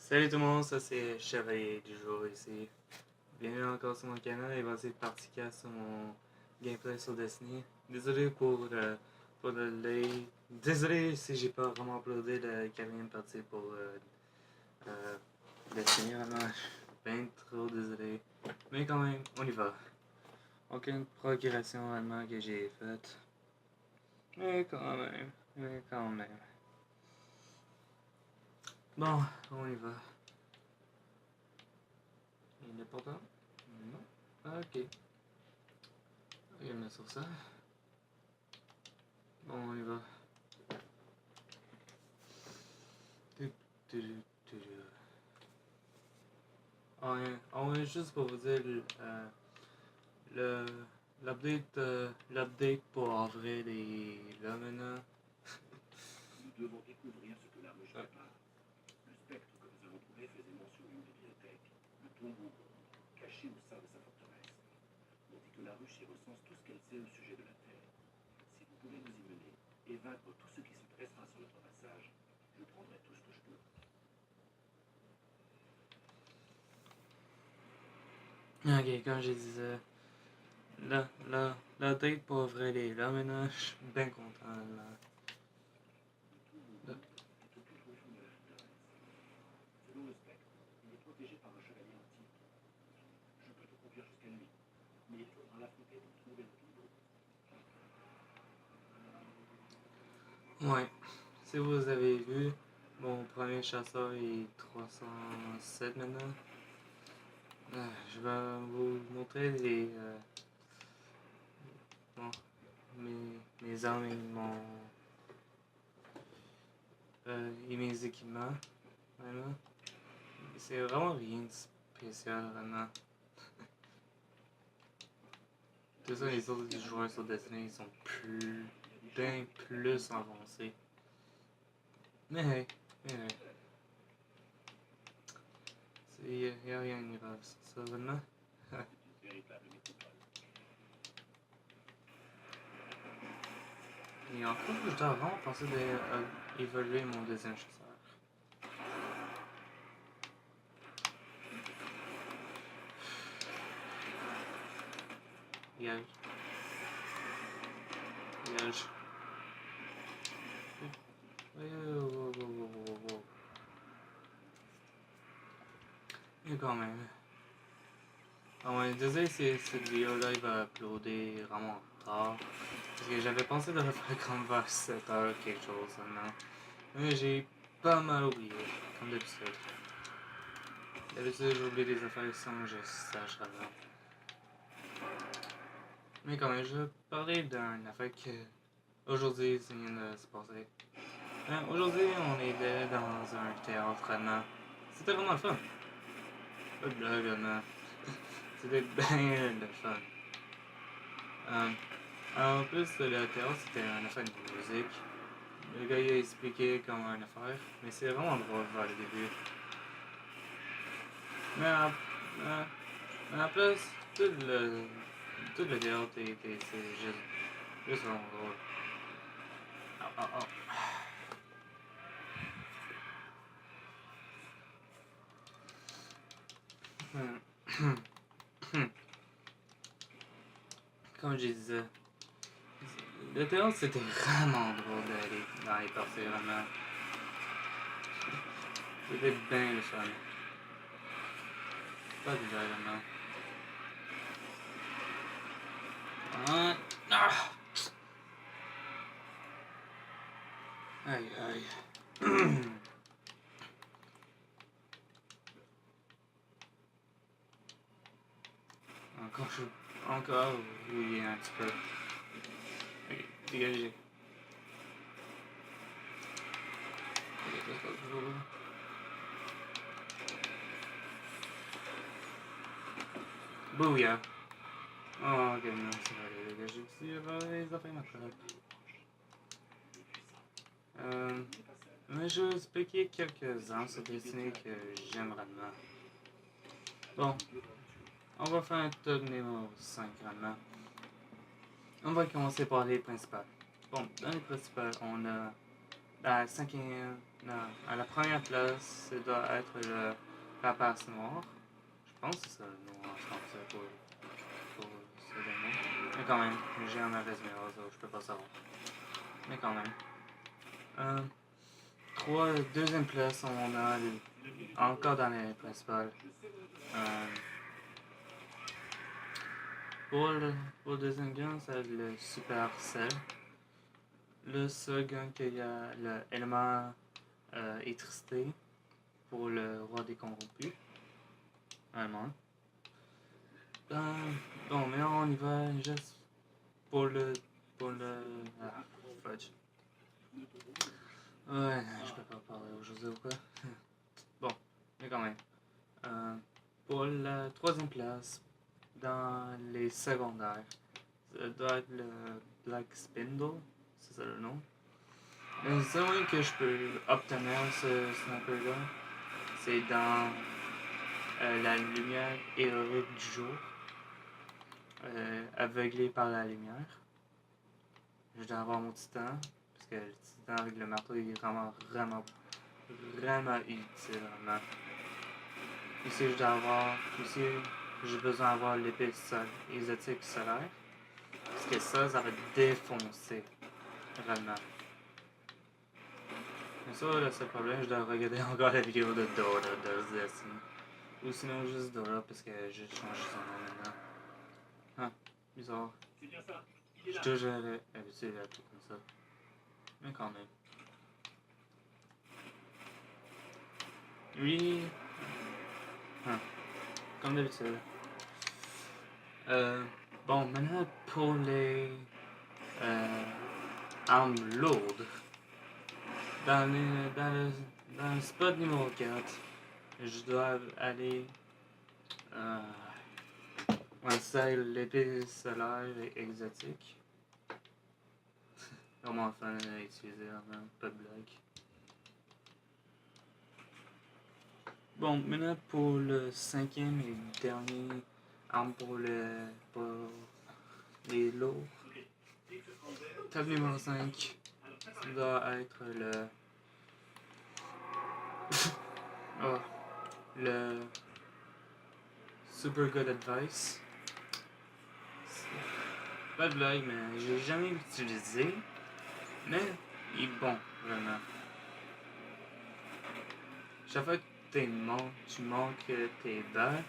Salut tout le monde, ça c'est Chevalier du jour ici. Bienvenue encore sur mon canal et voici le partie 4 sur mon gameplay sur Destiny. Désolé pour le delay. Désolé si j'ai pas vraiment uploadé la quatrième partie pour Destiny. Vraiment, je suis bien trop désolé. Mais quand même, on y va. Aucune progression vraiment que j'ai faite. Mais quand même. Bon, on y va. Il est important? Non? Ok. Je vais mettre sur ça. Bon, on y va. Ouais, juste pour vous dire, le, l'update pour avril est là maintenant. Nous devons découvrir ce que la ruche prépare. Le spectre que nous avons trouvé faisait mention d'une bibliothèque, le tombeau, caché au sein de sa forteresse. On dit que la ruche y recense tout ce qu'elle sait au sujet de la Terre. Si vous pouvez nous y mener et vaincre tout ce qui se dressera sur notre passage, je prendrai tout ce que je peux. Ok, comme je disais, la date pour avril est là maintenant. Je suis bien content. Là. Le tombeau est au plus profond de la forteresse. Selon le spectre, il est protégé par un chevalier antique. Je peux te conduire jusqu'à lui, mais il faudra l'affronter pour trouver le tombeau. Ouais, si vous avez vu, mon premier chasseur est 307 maintenant. Je vais vous montrer bon, mes armes et mes équipements. Vraiment. C'est vraiment rien de spécial, vraiment. Tout ça, les autres joueurs sur Destiny ils sont bien plus avancés. Mais hey. Y a rien de grave sur ça, vraiment. C'est une véritable métropole. Et encore, je dois vraiment penser d'évaluer mon deuxième chasseur. Liège. Wow. Et quand même. Ah ouais, désolé si cette vidéo-là il va uploader vraiment tard. Parce que j'avais pensé de le faire comme vers 7 heures quelque chose maintenant. Mais j'ai pas mal oublié, comme d'habitude. D'habitude j'oublie des affaires sans que je sache avant. Mais quand même, je vais parler d'une affaire que aujourd'hui ça vient de se passer. Aujourd'hui on était dans un théâtre vraiment. C'était vraiment le fun. Pas de blague vraiment. C'était bien le fun. En plus, le théâtre c'était une affaire de musique. Le gars il a expliqué comment une affaire, mais c'est vraiment drôle vers le début. Mais en plus, tout le théâtre c'est juste vraiment drôle. Oh. Comme je disais, le théâtre c'était vraiment drôle d'aller dans les parties vraiment. C'était bien le fun. Pas de blague vraiment. Aïe. Encore, oui, un petit peu. Ok, dégagez. Booyah. Oh, ok, non, c'est vrai, dégager aussi, les affaires m'attrapent. Mais je vais expliquer quelques-uns sur Destiny que j'aime vraiment. Bon, on va faire un top numéro 5 vraiment. On va commencer par les principales. Bon, dans les principales, on a À la cinquième. Non, à la première place, ça doit être le rapace noir. Je pense que c'est ça le nom en français pour ce démon. Mais quand même, j'ai un mauvaise mémoire, donc je peux pas savoir. Mais quand même. Deuxième place, on a encore dans les principales. Pour le deuxième gun, c'est le Supercell. Le seul gun qu'il y a l'élément électricité pour le roi des corrompus. Vraiment. Bon, maintenant on y va juste pour le. Ah, fudge. Ouais, je peux pas parler aujourd'hui ou quoi. Bon, mais quand même. Pour la troisième place, dans les secondaires, ça doit être le Black Spindle, c'est ça le nom. Le seul moyen que je peux obtenir ce sniper-là, c'est dans la lumière héroïque du jour, aveuglé par la lumière. Je dois avoir mon titan, parce que le titan avec le marteau il est vraiment utile. Vraiment. Ici, j'ai besoin d'avoir l'épée exotique solaire, parce que ça va défoncer vraiment. Mais ça, le seul problème, je dois regarder encore la vidéo de Dora de Destiny. Ou sinon juste Dora, parce que j'ai changé son nom maintenant. Ah, bizarre. Je suis toujours habitué à tout comme ça. Mais quand même. Lui. Ah, comme d'habitude. Bon, maintenant pour les armes lourdes. Dans le spot numéro 4, je dois aller. C'est l'épée solaire exotique. Vraiment fun à utiliser, vraiment, pas de blague. Bon, maintenant pour le cinquième et dernier arme pour les lots. Table numéro 5, ça doit être oh, le Super Good Advice. Pas de blague, mais j'ai jamais utilisé. Mais il est bon, vraiment. Chaque fois que tu manques tes balles,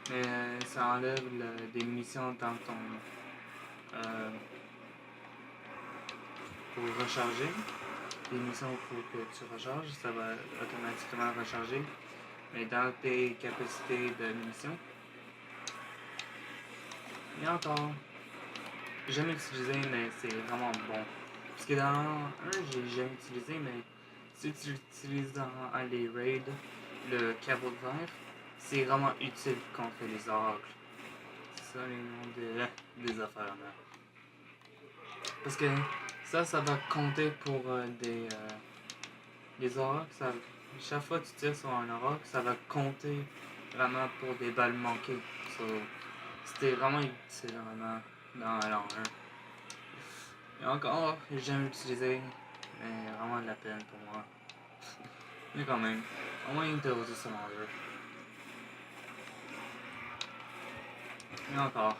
mais ça enlève des munitions dans ton. Pour recharger. Des munitions pour que tu recharges, ça va automatiquement recharger. Mais dans tes capacités de munitions. Et encore, j'ai jamais utilisé, mais c'est vraiment bon. Parce que dans un, j'ai jamais utilisé, mais si tu l'utilises dans les raids, le cabot de verre, c'est vraiment utile contre les oracles. C'est ça les noms des affaires là. Parce que ça va compter pour des oracles. Chaque fois que tu tires sur un oracle, ça va compter vraiment pour des balles manquées. So, c'était vraiment utile vraiment dans l'an 1. Et encore, j'ai jamais utilisé, mais vraiment de la peine pour moi. Mais quand même, au moins une théorie sur l'an 2. Mais encore.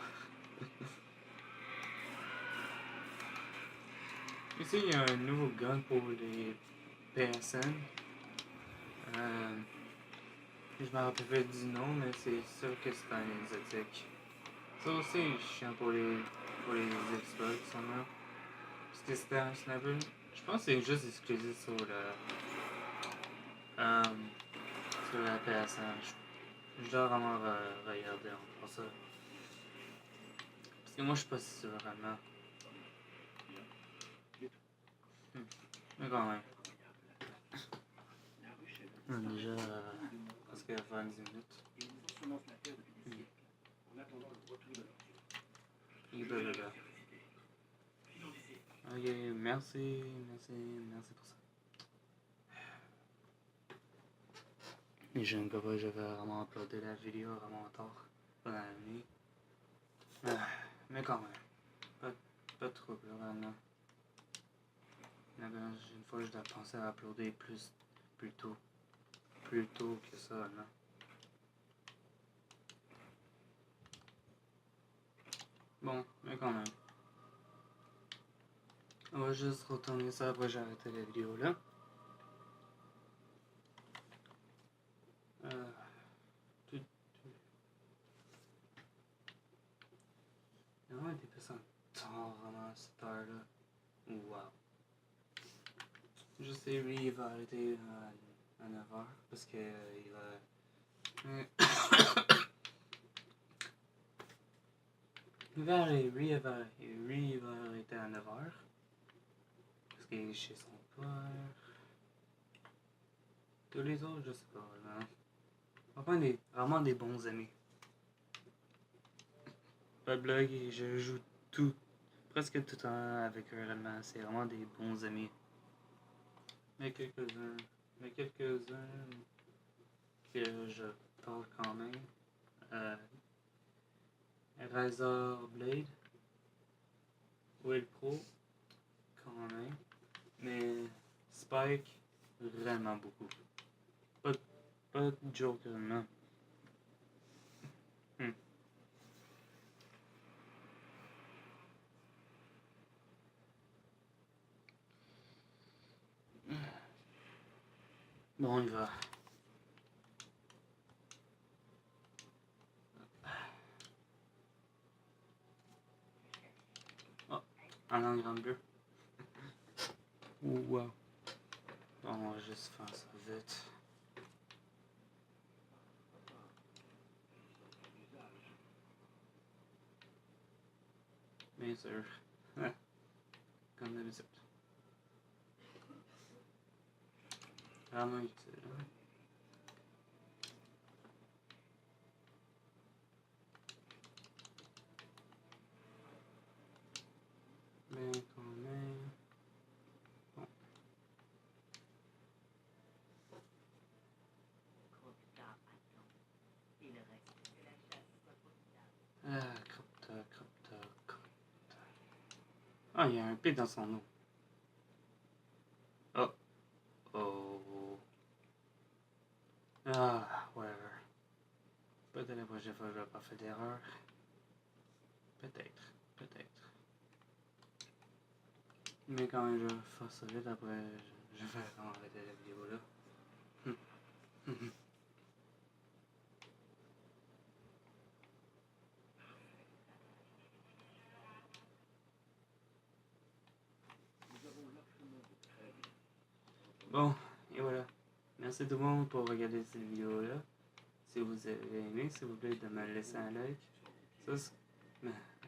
Ici, il y a un nouveau gun pour les PSN. Je me rappelle pas du nom, mais c'est sûr que c'est un exotique. Ça aussi est chiant pour les Xbox, là. Parce que c'était un sniper. Je pense que c'est juste exclusif euh, sur la PSN. Je dois vraiment regarder encore ça. Parce que moi je suis pas sûr vraiment. Mais quand même. On a déjà presque 20 minutes. Ok, merci pour ça. Et je ne peux pas, je vais vraiment uploader la vidéo vraiment tard pendant la nuit. Mais quand même, pas trop vraiment. Mais ben, une fois, je dois penser à uploader plus tôt que ça, là. Bon, mais quand même. On va juste retourner ça, après j'ai arrêté la vidéo là. Il y a vraiment des personnes tard vraiment à cette heure-là. Wow. Je sais, lui, il va arrêter à 9h parce que il va. Lui, il va arrêter à 9h parce qu'il est chez son père. Tous les autres, je sais pas, là. Enfin, vraiment des bons amis. Pas de blague, je joue presque tout le temps avec eux réellement. C'est vraiment des bons amis. Mais quelques-uns que je parle quand même. Razor Blade, Will Pro, quand même. Mais Spike, vraiment beaucoup. Pas de joke, non. Bon, on y va. Oh, un engramme bleu. Wow. Bon, on va juste faire ça vite. Bien sûr. Comme d'habitude. Vraiment utile. Hein? Mais quand même. Bon. Ah, Cropta. Ah, il y a un P dans son nom. Oh. Oh. Ah, whatever. Peut-être la prochaine fois, je vais pas faire d'erreur. Peut-être. Mais quand même, je vais faire ça vite. Après, je vais arrêter la vidéo là. Bon, et voilà. Merci tout le monde pour regarder cette vidéo-là. Si vous avez aimé, s'il vous plaît, de me laisser un like.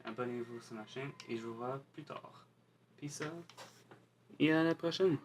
Abonnez-vous sur ma chaîne et je vous vois plus tard. Peace out. Et à la prochaine.